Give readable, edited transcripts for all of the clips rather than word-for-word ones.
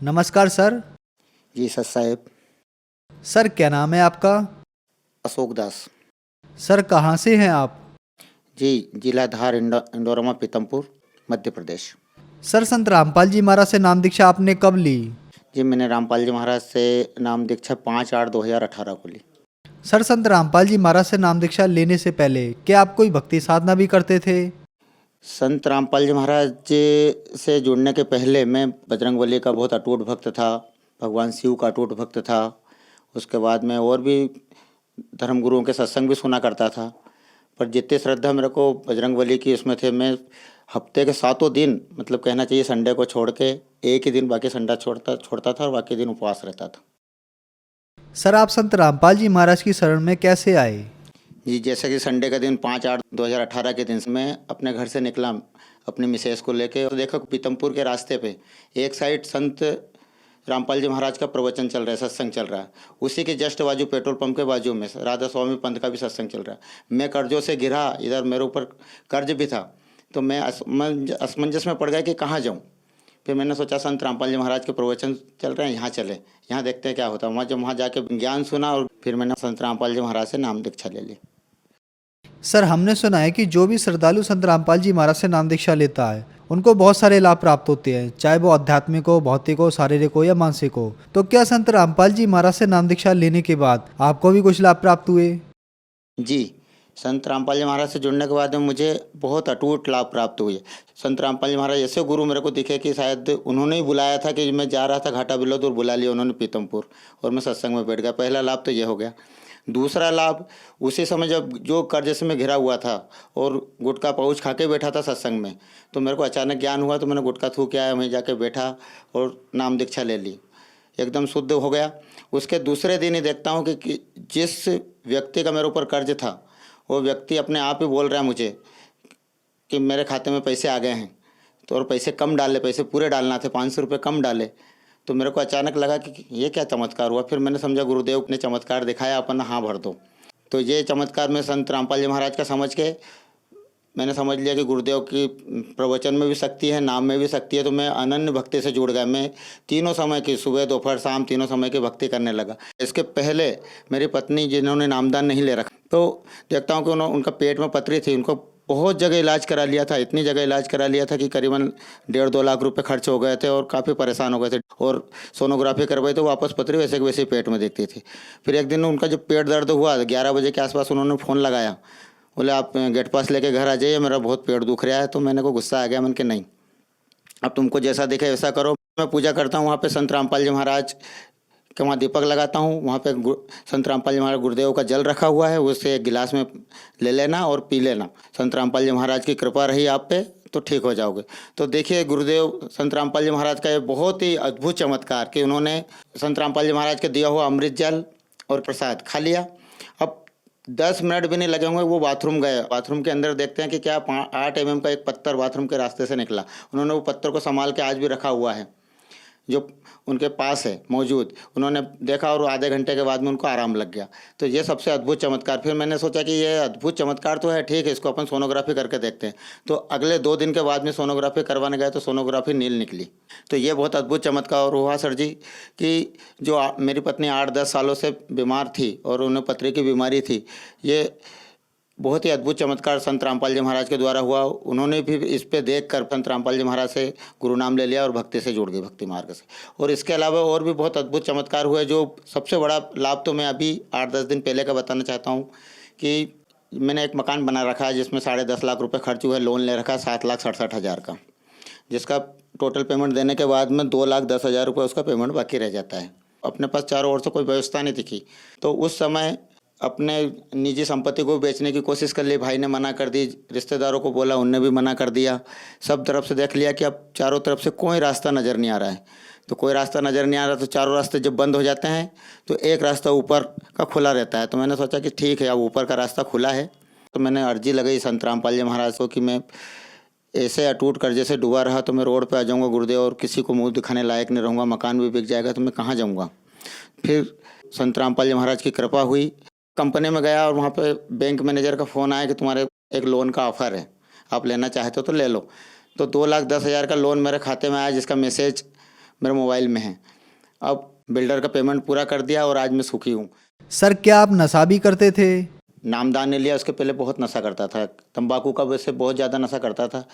नमस्कार सर। जी सर साहेब। सर क्या नाम है आपका? अशोक दास। सर कहाँ से हैं आप? जी, जिला धार इंडोरमा पीतमपुर, मध्य प्रदेश। सर संत रामपाल जी महाराज से नाम दीक्षा आपने कब ली? जी, मैंने रामपाल जी महाराज से नाम दीक्षा 5/8/2018 को ली। सर संत रामपाल जी महाराज से नाम दीक्षा लेने से पहले क्या आप कोई भक्ति साधना भी करते थे? संत रामपाल जी महाराज जी से जुड़ने के पहले मैं बजरंगबली का बहुत अटूट भक्त था, भगवान शिव का अटूट भक्त था। उसके बाद मैं और भी धर्मगुरुओं के सत्संग भी सुना करता था। पर जितनी श्रद्धा मेरे को बजरंगबली की उसमें थे, मैं हफ्ते के 7 दिन, मतलब कहना चाहिए संडे को छोड़ के एक ही दिन बाकी संडा छोड़ता छोड़ता था और बाकी दिन उपवास रहता था। सर आप संत रामपाल जी महाराज की शरण में कैसे आए? जी, जैसे कि संडे का दिन 5/8/2018 के दिन मैं अपने घर से निकला अपनी मिसेस को लेके, और देखा पीतमपुर के रास्ते पे एक साइड संत रामपाल जी महाराज का प्रवचन चल रहा है, सत्संग चल रहा है। उसी के जस्ट बाजू, पेट्रोल पंप के बाजू में राधा स्वामी पंथ का भी सत्संग चल रहा है। मैं कर्जों से घिरा, इधर मेरे ऊपर कर्ज भी था, तो मैं असमंजस में पड़ गया कि कहाँ जाऊँ। फिर मैंने सोचा संत रामपाल जी महाराज के प्रवचन चल रहे हैं, यहाँ चले, यहाँ देखते हैं क्या होता है। वहाँ जाके ज्ञान सुना और फिर मैंने संत रामपाल जी महाराज से नाम दीक्षा ले ली। सर हमने सुना है कि जो भी श्रद्धालु संत रामपाल जी महाराज से नाम दीक्षा लेता है उनको बहुत सारे लाभ प्राप्त होते हैं, चाहे वो आध्यात्मिक हो, भौतिक हो, शारीरिक हो या मानसिक हो। तो क्या संत रामपाल जी महाराज से नाम दीक्षा लेने के बाद आपको भी कुछ लाभ प्राप्त हुए? जी, संत रामपाल जी महाराज से जुड़ने के बाद में मुझे बहुत अटूट लाभ प्राप्त हुए। संत रामपाल जी महाराज ऐसे गुरु मेरे को दिखे कि शायद उन्होंने ही बुलाया था, कि मैं जा रहा था घाटा बिलोद और बुला लिया उन्होंने पीतमपुर, और मैं सत्संग में बैठ गया। पहला लाभ तो ये हो गया। दूसरा लाभ, उसी समय जब जो कर्ज से मैं घिरा हुआ था और गुटखा पाउच खा के बैठा था सत्संग में, तो मेरे को अचानक ज्ञान हुआ, तो मैंने गुटखा थूक के आया, वहीं जाके बैठा और नाम दीक्षा ले ली, एकदम शुद्ध हो गया। उसके दूसरे दिन ही देखता हूँ कि जिस व्यक्ति का मेरे ऊपर कर्ज था, वो व्यक्ति अपने आप ही बोल रहा है मुझे कि मेरे खाते में पैसे आ गए हैं। तो और पैसे कम डाले, पैसे पूरे डालना थे, 500 रुपये कम डाले। तो मेरे को अचानक लगा कि ये क्या चमत्कार हुआ। फिर मैंने समझा गुरुदेव ने चमत्कार दिखाया, अपन हाँ भर दो। तो ये चमत्कार मैं संत रामपाल जी महाराज का समझ के मैंने समझ लिया कि गुरुदेव की प्रवचन में भी शक्ति है, नाम में भी शक्ति है। तो मैं अनन्य भक्ति से जुड़ गया। मैं तीनों समय की, सुबह दोपहर शाम, तीनों समय की भक्ति करने लगा। इसके पहले मेरी पत्नी जिन्होंने नामदान नहीं ले रखा, तो देखता हूँ कि उनका पेट में पथरी थी। उनको बहुत जगह इलाज करा लिया था, इतनी जगह इलाज करा लिया था कि करीबन 1.5-2 लाख रुपए खर्च हो गए थे और काफ़ी परेशान हो गए थे। और सोनोग्राफी करवाई तो वापस पथरी वैसे की वैसे ही पेट में दिखती थी। फिर एक दिन उनका जब पेट दर्द हुआ, 11 बजे के आसपास उन्होंने फ़ोन लगाया, बोले आप गेट पास लेके घर आ जाइए, मेरा बहुत पेट दुख रहा है। तो मैंने को गुस्सा आ गया, मैंने कहा नहीं, अब तुमको जैसा दिखे वैसा करो। मैं पूजा करता हूँ वहाँ पे संत रामपाल जी महाराज के, वहाँ दीपक लगाता हूँ। वहाँ पे संत रामपाल जी महाराज गुरुदेव का जल रखा हुआ है, उससे एक गिलास में ले लेना और पी लेना। संत रामपाल जी महाराज की कृपा रही आप पे तो ठीक हो जाओगे। तो देखिए गुरुदेव संत रामपाल जी महाराज का ये बहुत ही अद्भुत चमत्कार कि उन्होंने संत रामपाल जी महाराज के दिया हुआ अमृत जल और प्रसाद खा लिया। अब 10 मिनट भी नहीं लगे होंगे, वो बाथरूम गए। बाथरूम के अंदर देखते हैं कि क्या 8 mm का एक पत्थर बाथरूम के रास्ते से निकला। उन्होंने वो पत्थर को संभाल के आज भी रखा हुआ है, जो उनके पास है मौजूद। उन्होंने देखा और आधे घंटे के बाद में उनको आराम लग गया। तो ये सबसे अद्भुत चमत्कार। फिर मैंने सोचा कि ये अद्भुत चमत्कार तो है, ठीक है, इसको अपन सोनोग्राफी करके देखते हैं। तो अगले 2 दिन के बाद में सोनोग्राफी करवाने गए तो सोनोग्राफी नील निकली। तो ये बहुत अद्भुत चमत्कार हुआ सर जी, कि जो मेरी पत्नी 8-10 सालों से बीमार थी और उन्हें पथरी की बीमारी थी, ये बहुत ही अद्भुत चमत्कार संत रामपाल जी महाराज के द्वारा हुआ। उन्होंने भी इस पे देख कर संत रामपाल जी महाराज से गुरु नाम ले लिया और भक्ति से जुड़ गए, भक्ति मार्ग से। और इसके अलावा और भी बहुत अद्भुत चमत्कार हुए। जो सबसे बड़ा लाभ तो मैं अभी 8-10 दिन पहले का बताना चाहता हूँ कि मैंने एक मकान बना रखा है जिसमें 10.5 लाख रुपये खर्च हुए। लोन ले रखा है 7,67,000 का, जिसका टोटल पेमेंट देने के बाद में 2,10,000 रुपये उसका पेमेंट बाकी रह जाता है। अपने पास चारों ओर से कोई व्यवस्था नहीं दिखी, तो उस समय अपने निजी संपत्ति को बेचने की कोशिश कर ली। भाई ने मना कर दी, रिश्तेदारों को बोला, उनने भी मना कर दिया। सब तरफ से देख लिया कि अब चारों तरफ से कोई रास्ता नज़र नहीं आ रहा है। तो कोई रास्ता नज़र नहीं आ रहा, तो चारों रास्ते जब बंद हो जाते हैं तो एक रास्ता ऊपर का खुला रहता है। तो मैंने सोचा कि ठीक है, अब ऊपर का रास्ता खुला है। तो मैंने अर्जी लगाई संत रामपाल जी महाराज को कि मैं ऐसे अटूट कर्जे से डूबा रहा तो मैं रोड पे आ जाऊंगा गुरुदेव, और किसी को मुंह दिखाने लायक नहीं रहूँगा, मकान भी बिक जाएगा, तो मैं कहाँ जाऊँगा। फिर संत रामपाल जी महाराज की कृपा हुई, कंपनी में गया और वहाँ पे बैंक मैनेजर का फ़ोन आया कि तुम्हारे एक लोन का ऑफ़र है, आप लेना चाहते हो तो ले लो। तो 2,10,000 का लोन मेरे खाते में आया, जिसका मैसेज मेरे मोबाइल में है। अब बिल्डर का पेमेंट पूरा कर दिया और आज मैं सुखी हूँ। सर क्या आप नशा भी करते थे? नामदान ने लिया, उसके पहले बहुत नशा करता था, तंबाकू का वैसे बहुत ज़्यादा नशा करता था।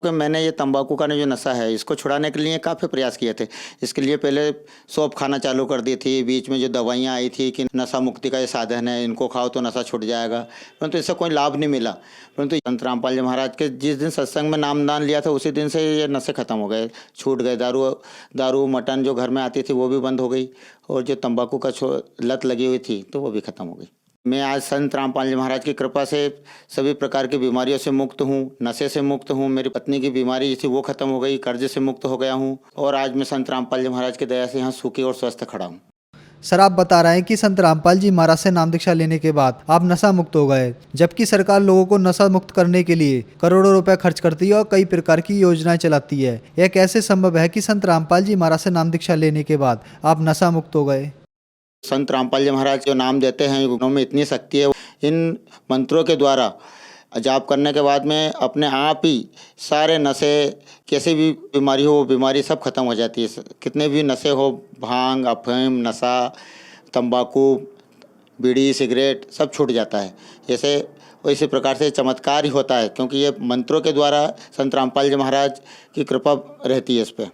तो मैंने ये तंबाकू का जो नशा है इसको छुड़ाने के लिए काफ़ी प्रयास किए थे। इसके लिए पहले सौंफ खाना चालू कर दी थी, बीच में जो दवाइयाँ आई थी कि नशा मुक्ति का ये साधन है, इनको खाओ तो नशा छूट जाएगा, परंतु इससे कोई लाभ नहीं मिला। परंतु संत रामपाल जी महाराज के जिस दिन सत्संग में नामदान लिया था उसी दिन से ये नशे ख़त्म हो गए, छूट गए। दारू मटन जो घर में आती थी वो भी बंद हो गई, और जो तंबाकू का लत लगी हुई थी तो वो भी ख़त्म हो गई। मैं आज संत रामपाल जी महाराज की कृपा से सभी प्रकार की बीमारियों से मुक्त हूँ, नशे से मुक्त हूँ। मेरी पत्नी की बीमारी थी वो खत्म हो गई, कर्ज से मुक्त हो गया हूँ, और आज मैं संत रामपाल जी महाराज की दया से यहाँ सुखी और स्वस्थ खड़ा हूँ। सर आप बता रहे हैं कि संत रामपाल जी महाराज से नाम दीक्षा लेने के बाद आप नशा मुक्त हो गए, जबकि सरकार लोगों को नशा मुक्त करने के लिए करोड़ों रुपए खर्च करती है और कई प्रकार की योजनाएं चलाती है। यह कैसे संभव है कि संत रामपाल जी महाराज से नाम दीक्षा लेने के बाद आप नशा मुक्त हो गए? संत रामपाल जी महाराज जो नाम देते हैं उनमें इतनी शक्ति है, इन मंत्रों के द्वारा जाप करने के बाद में अपने आप ही सारे नशे, कैसी भी बीमारी हो वो बीमारी सब खत्म हो जाती है। कितने भी नशे हो, भांग, अफीम, नशा, तंबाकू, बीड़ी, सिगरेट सब छूट जाता है। ऐसे इसी प्रकार से चमत्कार ही होता है, क्योंकि ये मंत्रों के द्वारा संत रामपाल जी महाराज की कृपा रहती है इस पर।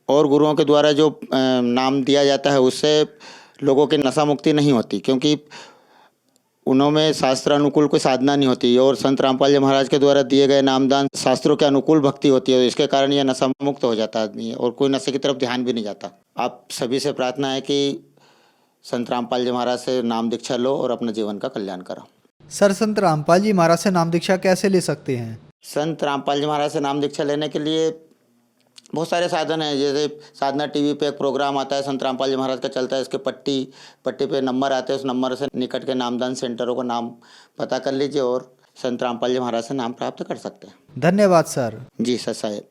और गुरुओं के द्वारा जो नाम दिया जाता है उससे लोगों की नशा मुक्ति नहीं होती, क्योंकि उनमें शास्त्र अनुकूल कोई साधना नहीं होती, और संत रामपाल जी महाराज के द्वारा दिए गए नामदान शास्त्रों के अनुकूल भक्ति होती है। इसके कारण यह नशा मुक्त हो जाता है आदमी, और कोई नशे की तरफ ध्यान भी नहीं जाता। आप सभी से प्रार्थना है कि संत रामपाल जी महाराज से नाम दीक्षा लो और अपने जीवन का कल्याण करो। सर संत रामपाल जी महाराज से नाम दीक्षा कैसे ले सकते हैं? संत रामपाल जी महाराज से नाम दीक्षा लेने के लिए बहुत सारे साधन हैं। जैसे साधना टीवी पे एक प्रोग्राम आता है संत रामपाल जी महाराज का चलता है, इसके पट्टी पे नंबर आते हैं, उस नंबर से निकट के नामदान सेंटरों का नाम पता कर लीजिए और संत रामपाल जी महाराज से नाम प्राप्त कर सकते हैं। धन्यवाद सर। जी सर साहेब।